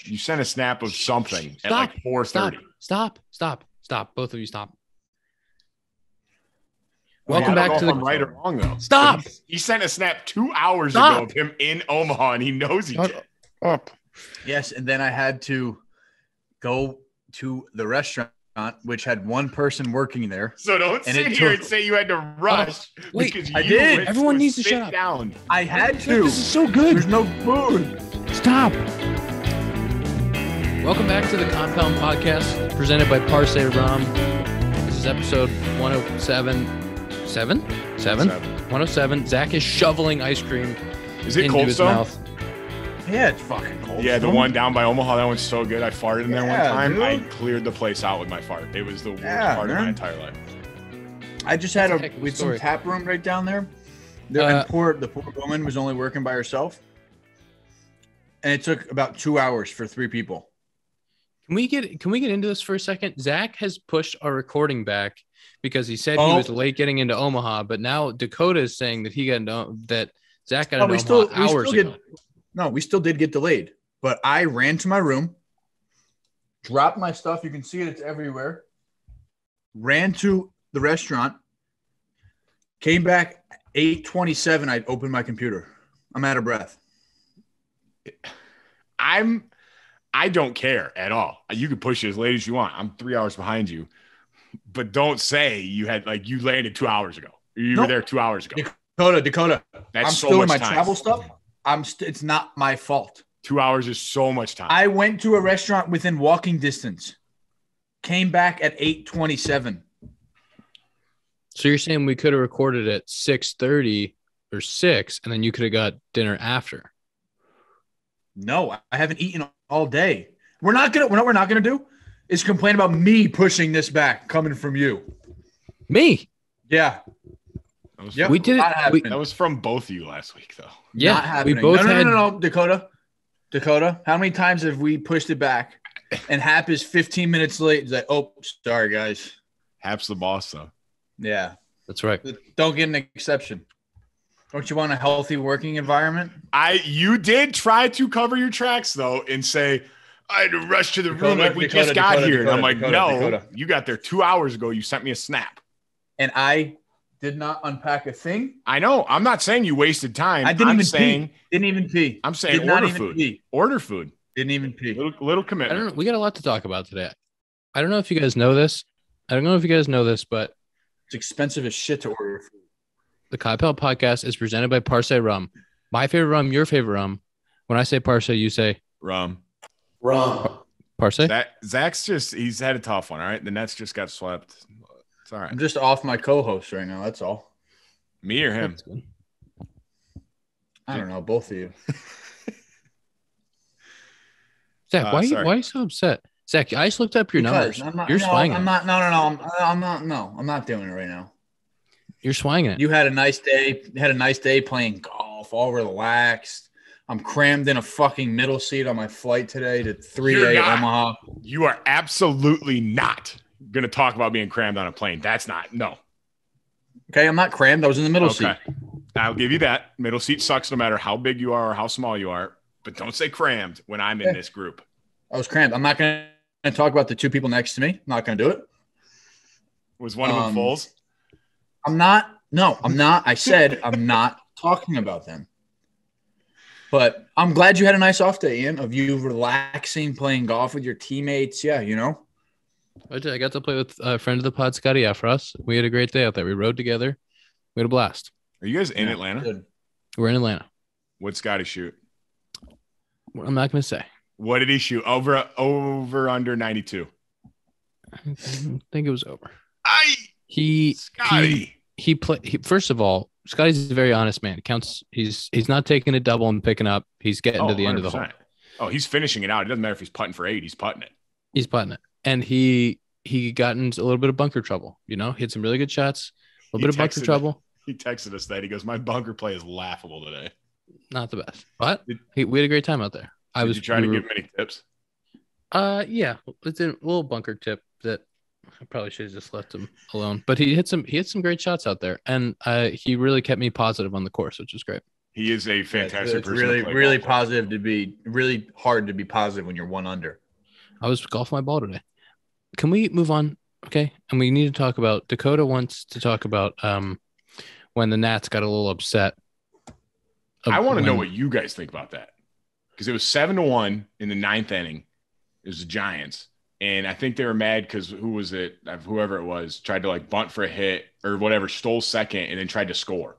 You sent a snap of something at like 4:30. Stop. Both of you stop. Welcome back to the right or wrong though. Stop. He sent a snap 2 hours ago of him in Omaha, and he knows he did. Up. Yes, and then I had to go to the restaurant, which had one person working there. So don't sit here and say you had to rush. Wait, because I did. Everyone needs to shut up. Down. I had to. This is so good. There's no food. Stop. Welcome back to the Compound Podcast, presented by Parse Rum. This is episode 107. 107. Zach is shoveling ice cream into Cold his Stone? mouth. Yeah, it's fucking cold. Yeah, the one down by Omaha, that one's so good. I farted in there one time. Dude. I cleared the place out with my fart. It was the worst part of my entire life. I just had some tap room right down there. The poor woman was only working by herself, and it took about 2 hours for 3 people. Can we get into this for a second? Zach has pushed our recording back because he said he was late getting into Omaha, but now Dakota is saying that that Zach got into Omaha hours ago. No, we still did get delayed, but I ran to my room, dropped my stuff. You can see it; it's everywhere. Ran to the restaurant, came back 8:27. I opened my computer. I'm out of breath. I don't care at all. You can push it as late as you want. I'm 3 hours behind you, but don't say you landed 2 hours ago. You were there 2 hours ago. Dakota. That's I'm so still much in my time. travel stuff. It's not my fault. 2 hours is so much time. I went to a restaurant within walking distance. Came back at 8:27. So you're saying we could have recorded at 6:30 or 6, and then you could have got dinner after? No, I haven't eaten all day. What we're not gonna do is complain about me pushing this back coming from you. Me? Yeah. We did it. That was from both of you last week, though. Yeah, we both had. No, Dakota. How many times have we pushed it back? And Hap is 15 minutes late. He's like, "Oh, sorry, guys." Hap's the boss, though. Yeah, that's right. Don't get an exception. Don't you want a healthy working environment? You did try to cover your tracks though and say I had to rush to the room like we just got here. And I'm like, no, you got there 2 hours ago. You sent me a snap. And I did not unpack a thing. I know. I'm not saying you wasted time. I didn't even pee. I'm saying did order food. Pee. Order food. Didn't even pee. Little commitment. I don't know. We got a lot to talk about today. I don't know if you guys know this. But it's expensive as shit to order food. The Compound Podcast is presented by Parse Rum. My favorite rum, your favorite rum. When I say Parse, you say rum. Parse? Zach's he's had a tough one, all right? The Nets just got swept. It's all right. I'm just off my co-host right now. That's all. Me or him? I don't know. Both of you. Zach, why are you so upset? Zach, I just looked up your numbers. You're swanging. I'm not doing it right now. You're swanging it. You had a nice day. Playing golf, all relaxed. I'm crammed in a fucking middle seat on my flight today to 3A Omaha. You are absolutely not going to talk about being crammed on a plane. No. Okay, I'm not crammed. I was in the middle seat. I'll give you that. Middle seat sucks no matter how big you are or how small you are. But don't say crammed when I'm in this group. I was crammed. I'm not going to talk about the 2 people next to me. I'm not going to do it. Was one of them Foles? I'm not. No, I'm not. I said I'm not talking about them. But I'm glad you had a nice off day, Ian, of you relaxing, playing golf with your teammates. Yeah, you know. I got to play with a friend of the pod, Scotty Afros. We had a great day out there. We rode together. We had a blast. Are you guys in Atlanta? Good. We're in Atlanta. What'd Scotty shoot? I'm not going to say. What did he shoot? Over under 92. I think it was over. Scotty. First of all, Scotty's a very honest man. He's not taking a double and picking up. He's getting to the end of the hole. Oh, he's finishing it out. It doesn't matter if he's putting for 8. He's putting it. He's putting it. And he got into a little bit of bunker trouble. You know, hit some really good shots. A little bit of bunker trouble. He texted us that. He goes, my bunker play is laughable today. Not the best. But we had a great time out there. Did you try to give him any tips? Yeah. It's a little bunker tip that I probably should have just left him alone. But he hit some great shots out there. And he really kept me positive on the course, which is great. He is a fantastic it's person. Really positive to be really hard to be positive when you're one under. I was golfing my ball today. Can we move on? Okay. And we need to talk about Dakota wants to talk about when the Nats got a little upset. I want to know what you guys think about that. Because it was 7-1 in the 9th inning. It was the Giants. And I think they were mad because who was it? Whoever it was tried to like bunt for a hit or whatever, stole second and then tried to score.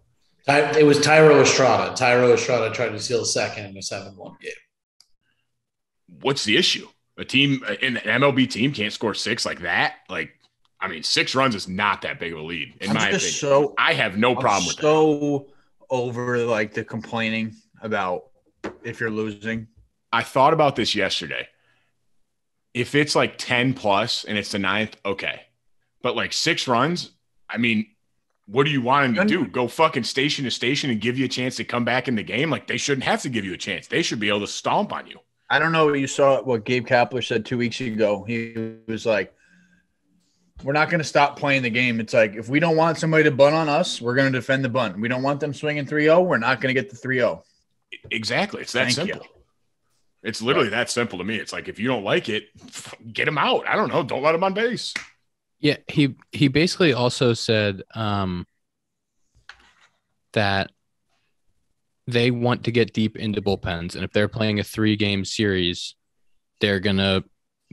It was Tyro Estrada. Tyro Estrada tried to steal second in a 7-1 game. What's the issue? A team, an MLB team can't score 6 like that? Like, I mean, 6 runs is not that big of a lead, in my opinion. I have no problem with that. So over like the complaining about if you're losing. I thought about this yesterday. If it's like 10 plus and it's the 9th, okay. But like 6 runs, I mean, what do you want them to do? Go fucking station to station and give you a chance to come back in the game? Like, they shouldn't have to give you a chance. They should be able to stomp on you. I don't know what Gabe Kapler said 2 weeks ago. He was like, we're not going to stop playing the game. It's like, if we don't want somebody to bunt on us, we're going to defend the bunt. We don't want them swinging 3-0. We're not going to get the 3-0. Exactly. It's that simple. It's literally that simple to me. It's like, if you don't like it, get him out. I don't know. Don't let him on base. Yeah. He basically also said that they want to get deep into bullpens. And if they're playing a 3-game series, they're going to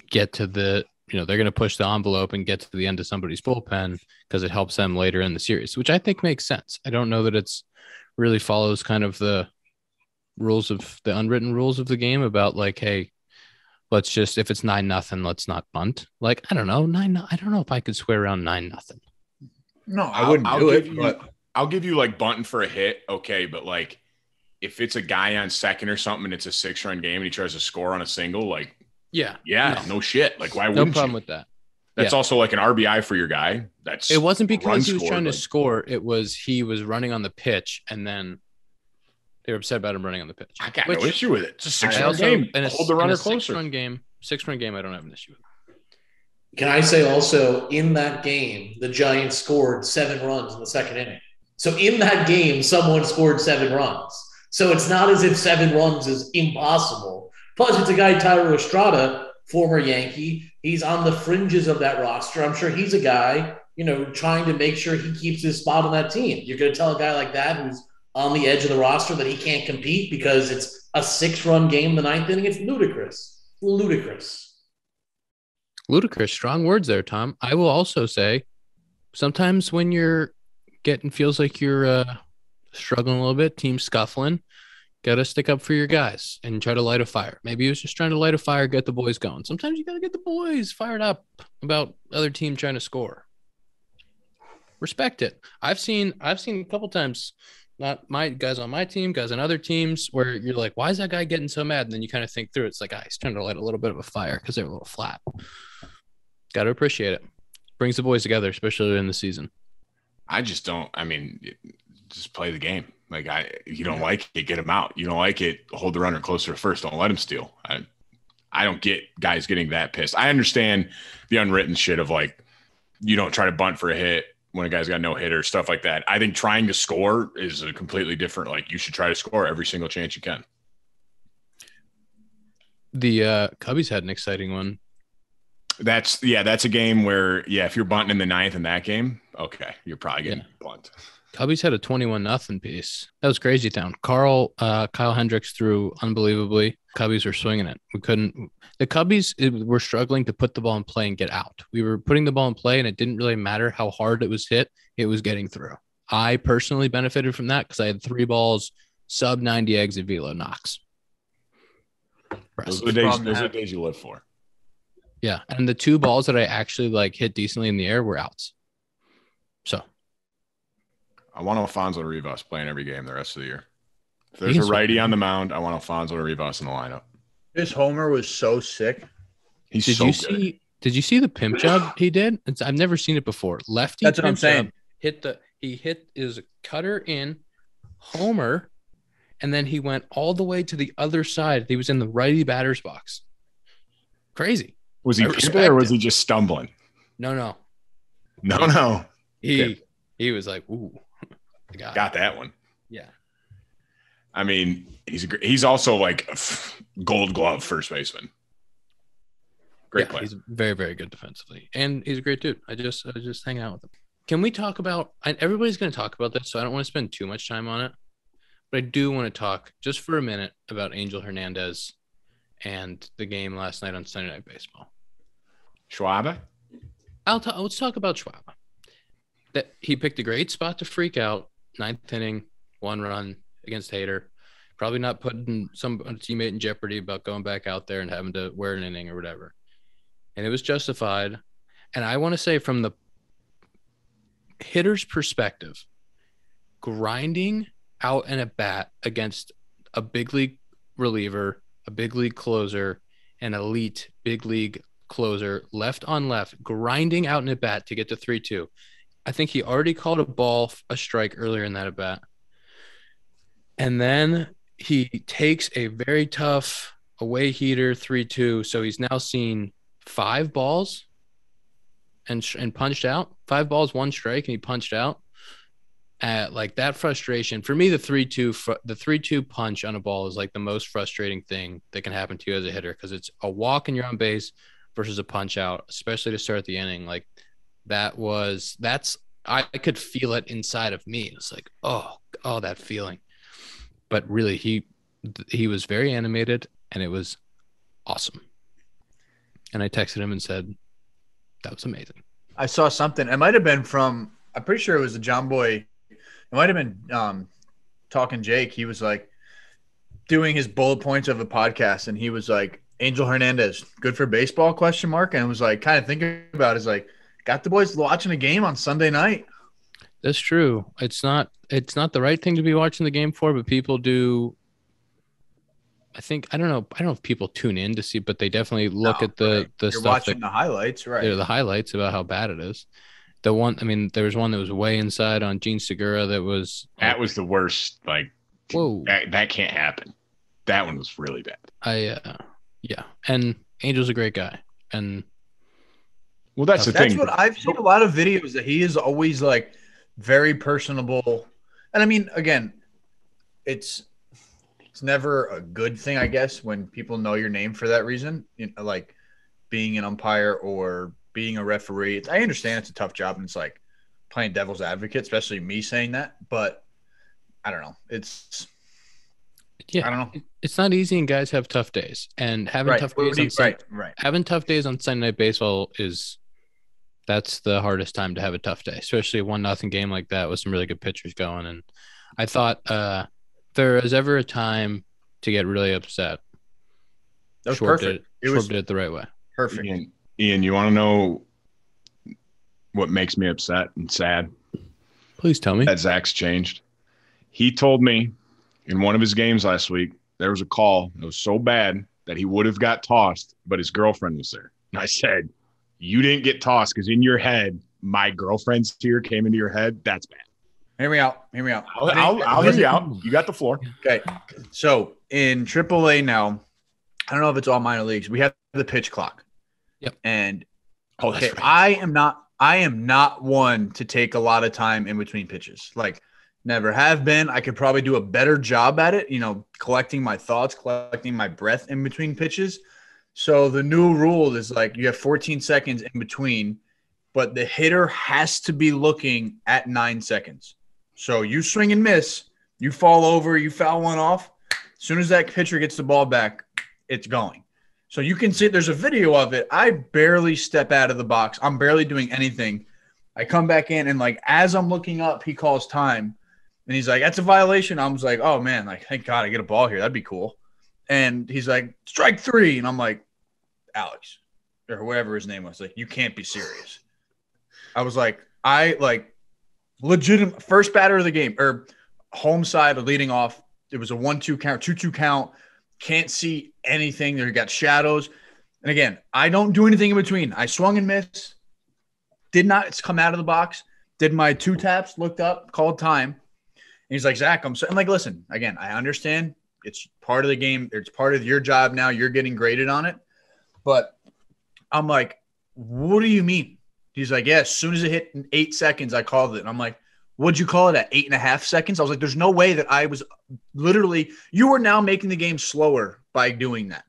get to they're going to push the envelope and get to the end of somebody's bullpen because it helps them later in the series, which I think makes sense. I don't know that it's really follows kind of the rules of the unwritten rules of the game about like, hey, let's just, if it's 9-0, let's not bunt. Like, I don't know, 9. I don't know if I could swear around 9-0. No, I wouldn't do it. But I'll give you like bunting for a hit. Okay. But like, if it's a guy on second or something and it's a 6-run game and he tries to score on a single, like, no shit. Like, why wouldn't you? No problem with that. That's also like an RBI for your guy. It wasn't because he was trying to score. It was he was running on the pitch, and then they were upset about him running on the pitch. I got no issue with it. It's a 6-run game. And hold the runner closer. 6-run game, I don't have an issue with. Can I say also, in that game, the Giants scored 7 runs in the 2nd inning. So in that game, someone scored 7 runs. So it's not as if 7 runs is impossible. Plus, it's a guy, Tyro Estrada, former Yankee. He's on the fringes of that roster. I'm sure he's a guy, trying to make sure he keeps his spot on that team. You're going to tell a guy like that who's on the edge of the roster that he can't compete because it's a 6-run game in the 9th inning? It's ludicrous. Ludicrous. Strong words there, Tom. I will also say sometimes when you're feels like you're struggling a little bit, team scuffling, got to stick up for your guys and try to light a fire. Maybe he was just trying to light a fire, get the boys going. Sometimes you got to get the boys fired up about other team trying to score. Respect it. I've seen a couple times, not my guys on my team, guys on other teams, where you're like, why is that guy getting so mad? And then you kind of think through it. It's like, he's trying to light a little bit of a fire because they're a little flat. Got to appreciate it. Brings the boys together, especially in the season. I just don't. I mean, just play the game. Like, you don't like it, get him out. You don't like it, hold the runner closer to first. Don't let him steal. I don't get guys getting that pissed. I understand the unwritten shit of like, you don't try to bunt for a hit when a guy's got no hitter, stuff like that. I think trying to score is a completely different. Like, you should try to score every single chance you can. The Cubbies had an exciting one. That's a game where, if you're bunting in the 9th in that game, okay, you're probably getting bunt. Cubbies had a 21-0 piece. That was crazy town. Kyle Hendricks threw unbelievably. Cubbies were swinging it. The Cubbies were struggling to put the ball in play and get out. We were putting the ball in play, and it didn't really matter how hard it was hit. It was getting through. I personally benefited from that because I had 3 balls, sub 90 exit velo knocks. Those are the days you live for. Yeah, and the 2 balls that I actually hit decently in the air were outs. So I want Alfonso Rivas playing every game the rest of the year. If there's a righty on the mound, I want Alfonso Rivas in the lineup. His homer was so sick. Did you see the pimp job he did? I've never seen it before. Lefty. That's what I'm saying. He hit his cutter in, homer, and then he went all the way to the other side. He was in the righty batter's box. Crazy. Was he pimping or was he just stumbling? No. He was like, ooh, got that one. Yeah. I mean, he's also like Gold Glove first baseman. Great player. He's very, very good defensively, and he's a great dude. I just hang out with him. Can we talk about? Everybody's going to talk about this, so I don't want to spend too much time on it. But I do want to talk just for a minute about Angel Hernandez and the game last night on Sunday Night Baseball. Schwab? Let's talk about Schwab. That he picked a great spot to freak out. 9th inning, 1 run against Hader. Probably not putting some teammate in jeopardy about going back out there and having to wear an inning or whatever. And it was justified. And I want to say from the hitter's perspective, grinding out an at bat against a big league reliever, a big league closer, an elite big league closer, left on left, grinding out an at bat to get to 3-2. I think he already called a strike earlier in that at bat. And then he takes a very tough away heater 3-2. So he's now seen 5 balls and punched out. 5 balls, 1 strike, and he punched out. Like that frustration for me, the 3-2 punch on a ball is like the most frustrating thing that can happen to you as a hitter, because it's a walk and you're on base versus a punch out, especially to start the inning. Like I could feel it inside of me. It's like, oh, that feeling. But really, he was very animated, and it was awesome. And I texted him and said, that was amazing. I saw something. It might have been from, I'm pretty sure it was the John Boy. It might have been Talking Jake. He was like doing his bullet points of a podcast, and he was like, Angel Hernandez, good for baseball, ? And it was like kind of thinking about it, is like, got the boys watching a game on Sunday night. That's true. It's not the right thing to be watching the game for, but people do. I don't know if people tune in to see, but they definitely look at the You're stuff. Watching the highlights, right? They're the highlights about how bad it is. There was one that was way inside on Gene Segura that was the worst. Like, whoa, that can't happen. That one was really bad. Yeah. And Angel's a great guy. And well, that's the thing. That's what I've seen a lot of videos, that he is always like very personable. And I mean, again, it's never a good thing, I guess, when people know your name for that reason, like being an umpire or being a referee. I understand it's a tough job, and it's like playing devil's advocate, especially me saying that, but I don't know. I don't know. It's not easy, and guys have tough days, and having tough days having tough days on Sunday Night Baseball that's the hardest time to have a tough day, especially a 1-0 game like that with some really good pitchers going. And I thought there is ever a time to get really upset. That was perfect. Schwarb did it the right way. Perfect. Ian, you want to know what makes me upset and sad? Please tell me. That Zack's changed. He told me in one of his games last week, there was a call that was so bad that he would have got tossed, but his girlfriend was there. And I said, you didn't get tossed because in your head, my girlfriend's tear came into your head. That's bad. Hear me out. I'll hear you out. You got the floor. Okay. So in AAA now, I don't know if it's all minor leagues, we have the pitch clock. Yep. And that's right. I am not one to take a lot of time in between pitches. Like, never have been. I could probably do a better job at it, collecting my thoughts, collecting my breath in between pitches. So the new rule is like you have 14 seconds in between, but the hitter has to be looking at 9 seconds. So you swing and miss, you fall over, you foul one off. As soon as that pitcher gets the ball back, it's going. So you can see there's a video of it. I barely step out of the box. I'm barely doing anything. I come back in, and like as I'm looking up, he calls time. And he's like, that's a violation. I was like, oh, man, like, thank God I get a ball here. That'd be cool. And he's like, strike 3. And I'm like, Alex, or whoever his name was, like, you can't be serious. I was like, legitimate first batter of the game, or home side leading off. It was a 1-2 count, 2-2 count. Can't see anything. There got shadows. And again, I don't do anything in between. I swung and missed. Did not come out of the box. Did my 2 taps, looked up, called time. And he's like, Zach, I'm like, listen, again, I understand it's part of the game. It's part of your job now. You're getting graded on it. But I'm like, what do you mean? He's like, yeah, as soon as it hit in 8 seconds, I called it. And I'm like, what'd you call it, at 8.5 seconds? I was like, there's no way that I was literally – you are now making the game slower by doing that.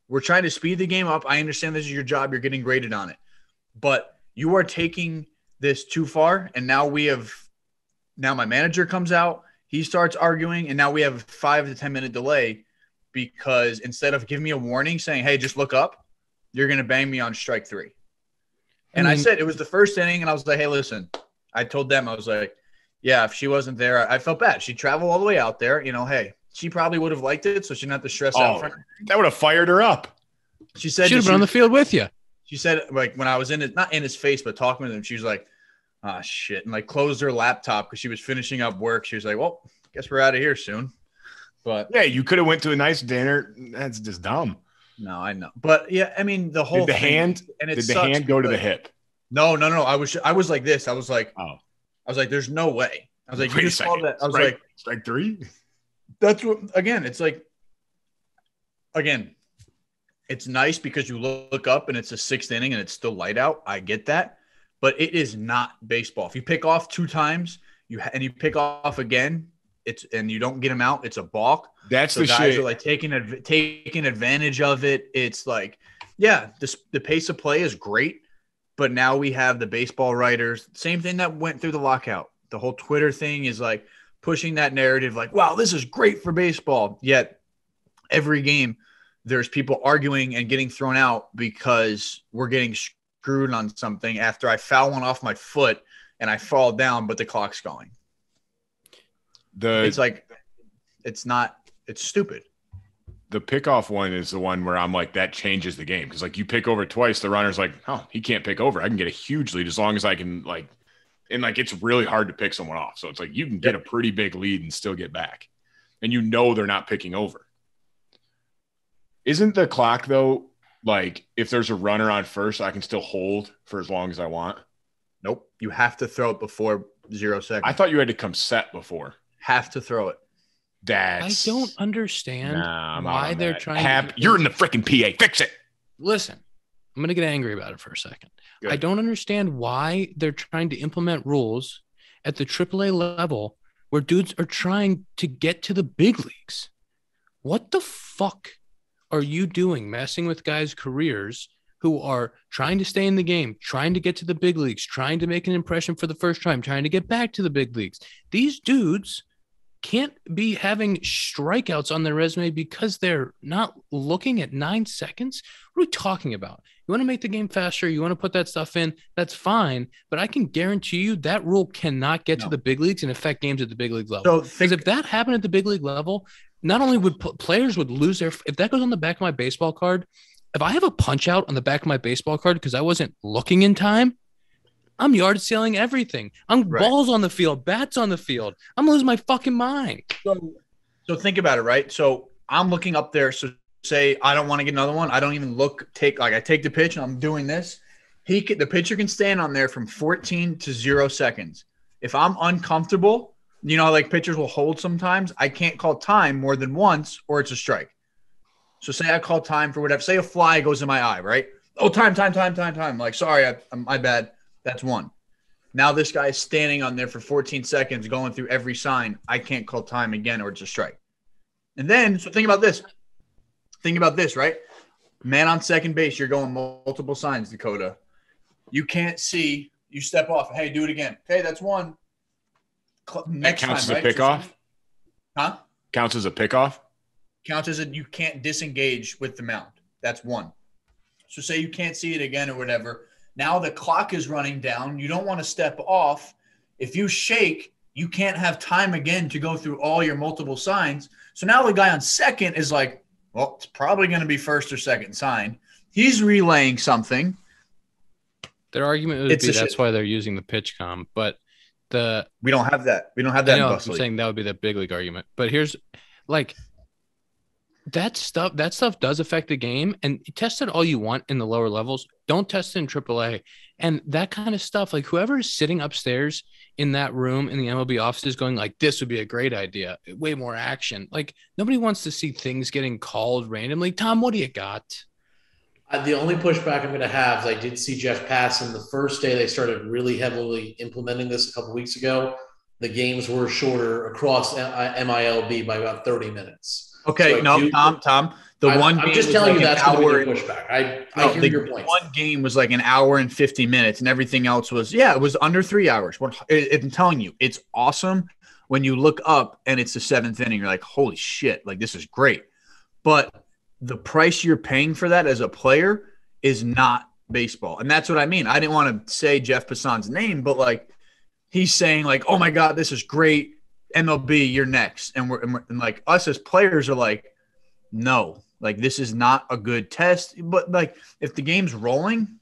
We're trying to speed the game up. I understand this is your job. You're getting graded on it. But you are taking this too far, and now my manager comes out. He starts arguing, and now we have a 5 to 10 minute delay because instead of giving me a warning saying, hey, just look up, you're going to bang me on strike 3. And I said it was the first inning, and I was like, hey, listen, I told them, I was like, yeah, if she wasn't there, I felt bad. She traveled all the way out there. Hey, she probably would have liked it, so she didn't have to stress out. That would have fired her up. She said she would have been on the field with you. She said, like, when I was not in his face, but talking with him, she was like, ah, shit, and like closed her laptop because she was finishing up work. She was like, well, guess we're out of here soon. But yeah, you could have went to a nice dinner. That's just dumb. No, I know. But yeah, I mean, the whole did the hand go to the hip? No. I was like this. I was like, there's no way. I was like, you just saw that. I was like, strike 3. That's what, again, it's like, it's nice because you look up and it's the 6th inning and it's still light out. I get that, but it is not baseball. If you pick off 2 times, you pick off again, and you don't get them out, it's a balk. That's so the guys shit. Are like taking advantage of it. It's like, yeah, the pace of play is great, but now we have the baseball writers. Same thing that went through the lockout. The whole Twitter thing is like pushing that narrative, like, wow, this is great for baseball. Yet every game, there's people arguing and getting thrown out because we're getting screwed on something after I foul one off my foot and I fall down, but the clock's going. It's like, it's stupid. The pickoff one is the one where I'm like, that changes the game. Because like you pick over twice, the runner's like, oh, he can't pick over. I can get a huge lead as long as I can and it's really hard to pick someone off. So it's like you can get a pretty big lead and still get back. And they're not picking over. Isn't the clock though, like if there's a runner on first, I can still hold for as long as I want? Nope. You have to throw it before 0 seconds. I thought you had to come set before. Have to throw it. I don't understand why they're trying Happ, you're in the freaking PA. Fix it. Listen, I'm going to get angry about it for a second. Good. I don't understand why they're trying to implement rules at the AAA level where dudes are trying to get to the big leagues. What the fuck are you doing messing with guys' careers who are trying to stay in the game, trying to get to the big leagues, trying to make an impression for the first time, trying to get back to the big leagues? These dudes can't be having strikeouts on their resume because they're not looking at 9 seconds. What are we talking about? You want to make the game faster, you want to put that stuff in, that's fine. But I can guarantee you that rule cannot get to the big leagues and affect games at the big league level. Because if that happened at the big league level, not only would players would lose their – if that goes on the back of my baseball card, if I have a punch out on the back of my baseball card because I wasn't looking in time, I'm yard selling everything. I'm balls on the field, bats on the field. I'm losing my fucking mind. So think about it, right? So I'm looking up there. So say I don't want to get another one. I don't even I take the pitch and I'm doing this. The pitcher can stand on there from 14 to 0 seconds. If I'm uncomfortable, you know, like pitchers will hold sometimes, I can't call time more than once or it's a strike. So say I call time for whatever. Say a fly goes in my eye, right? Oh, time. Like, sorry, my bad. That's 1. Now this guy is standing on there for 14 seconds going through every sign. I can't call time again or it's a strike. And then, so think about this. Right? Man on second base, you're going multiple signs, Dakota. You can't see. You step off. Hey, do it again. Okay, that's 1. Next that counts time, as a pickoff? Huh? Counts as a pickoff? Counts as you can't disengage with the mound. That's 1. So say you can't see it again or whatever. Now the clock is running down. You don't want to step off. If you shake, you can't have time again to go through all your multiple signs. So now the guy on second is like, well, it's probably going to be first or second sign. He's relaying something. Their argument would be that's why they're using the pitch com, but we don't have that. We don't have that. I'm saying that would be the big league argument. But here's like that stuff does affect the game, and you test it all you want in the lower levels. Don't test it in AAA. And that kind of stuff, like whoever is sitting upstairs in that room in the MLB offices going like, this would be a great idea. Way more action. Like nobody wants to see things getting called randomly. Tom, what do you got? The only pushback I'm going to have is I did see Jeff Passan the first day they started really heavily implementing this a couple weeks ago. the games were shorter across MILB by about 30 minutes. Okay, so Tom. I'm just telling you that's going to be a pushback. I hear your point. One game was like an hour and 50 minutes, and everything else was it was under 3 hours. I'm telling you, it's awesome when you look up and it's the seventh inning. You're like, holy shit, like this is great. But the price you're paying for that as a player is not baseball, and that's what I mean. I didn't want to say Jeff Passan's name, but like he's saying like, oh my god, this is great. MLB, you're next, and we're like us as players are like, no. Like, this is not a good test. But, like, if the game's rolling,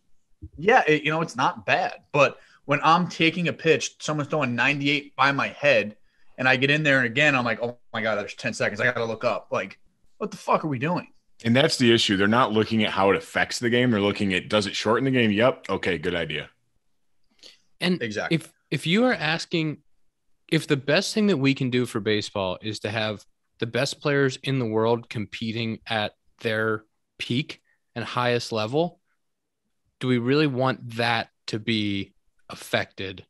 it's not bad. But when I'm taking a pitch, someone's throwing 98 by my head, and I get in there and again, I'm like, oh, my God, there's 10 seconds. I got to look up. Like, what the fuck are we doing? And that's the issue. They're not looking at how it affects the game. They're looking at, does it shorten the game? Yep. Okay, good idea. And exactly. If you are asking if the best thing that we can do for baseball is to have the best players in the world competing at their peak and highest level, do we really want that to be affected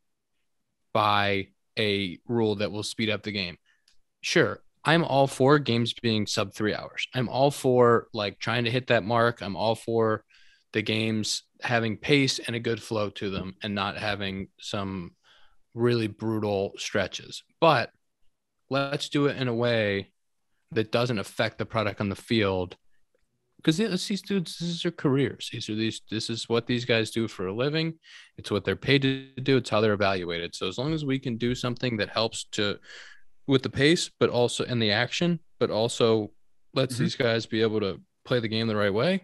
by a rule that will speed up the game? Sure, I'm all for games being sub 3 hours. I'm all for like trying to hit that mark. I'm all for the games having pace and a good flow to them and not having some really brutal stretches. But let's do it in a way that doesn't affect the product on the field, because these dudes, this is their careers. This is what these guys do for a living. It's what they're paid to do. It's how they're evaluated. So as long as we can do something that helps with the pace, but also in the action, but also lets these guys be able to play the game the right way,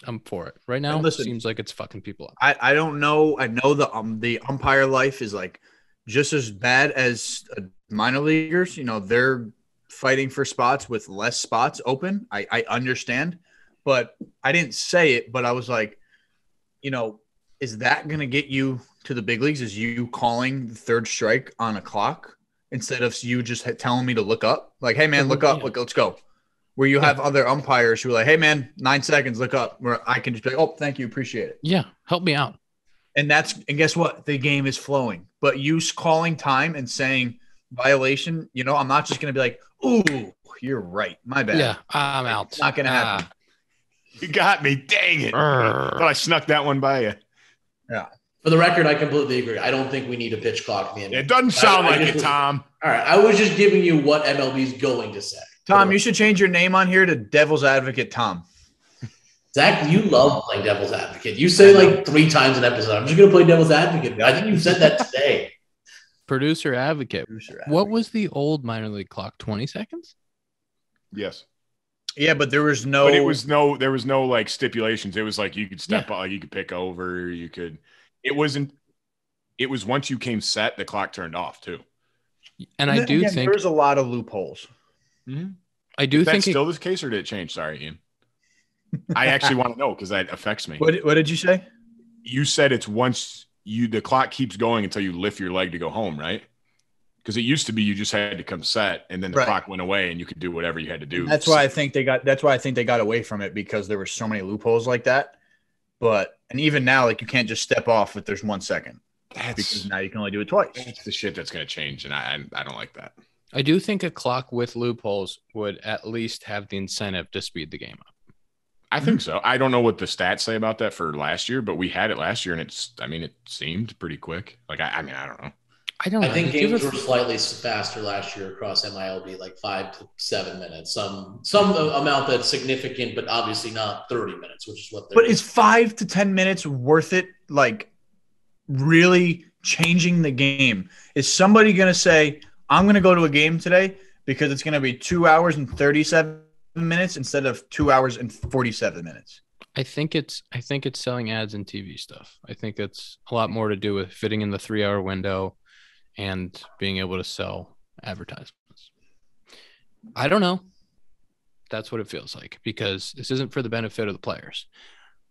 I'm for it. Right now, it seems like it's fucking people up. I don't know. I know the umpire life is like just as bad as minor leaguers. They're fighting for spots with less spots open. I understand, but I didn't say it, but I was like, is that going to get you to the big leagues? Is you calling the third strike on a clock instead of you just telling me to look up? Like, hey man, look up, let's go. Where you have other umpires who are like, hey man, 9 seconds, look up, where I can just be like, oh, thank you. Appreciate it. Yeah. Help me out. And guess what? The game is flowing, but you calling time and saying violation, I'm not just going to be like, ooh, you're right. My bad. Yeah, I'm out. It's not going to happen. You got me. Dang it. Thought I snuck that one by you. Yeah. For the record, I completely agree. I don't think we need a pitch clock. It doesn't sound like it, Tom. All right. I was just giving you what MLB is going to say. Tom, you should change your name on here to Devil's Advocate Tom. Zach, you love playing Devil's Advocate. You say like 3 times an episode, I'm just going to play Devil's Advocate. I think you said that today. Producer advocate. What was the old minor league clock? 20 seconds? Yes. Yeah, but there was no. But there was no like stipulations. It was like you could step up, like you could pick over, you could. It was once you came set, the clock turned off too. And I do think there's a lot of loopholes. Mm-hmm. I do think that's still this case, or did it change? Sorry, Ian. I actually want to know because that affects me. What did you say? You said it's once the clock keeps going until you lift your leg to go home, right? Because it used to be you just had to come set, and then the clock went away, and you could do whatever you had to do. And that's why I think they got away from it, because there were so many loopholes like that. And even now, like you can't just step off if there's 1 second. Because now you can only do it twice. That's the shit that's going to change, and I don't like that. I do think a clock with loopholes would at least have the incentive to speed the game up. I think so. I don't know what the stats say about that for last year, but we had it last year, and it seemed pretty quick. Like, I don't know. I think games were slightly faster last year across MILB, like 5 to 7 minutes. Some amount that's significant, but obviously not 30 minutes, which is what they're. But is 5 to 10 minutes worth it? Like, really changing the game? Is somebody going to say, I'm going to go to a game today because it's going to be 2 hours and 37 minutes instead of 2 hours and 47 minutes? I think it's selling ads and TV stuff. I think it's a lot more to do with fitting in the 3 hour window and being able to sell advertisements. I don't know. That's what it feels like, because this isn't for the benefit of the players.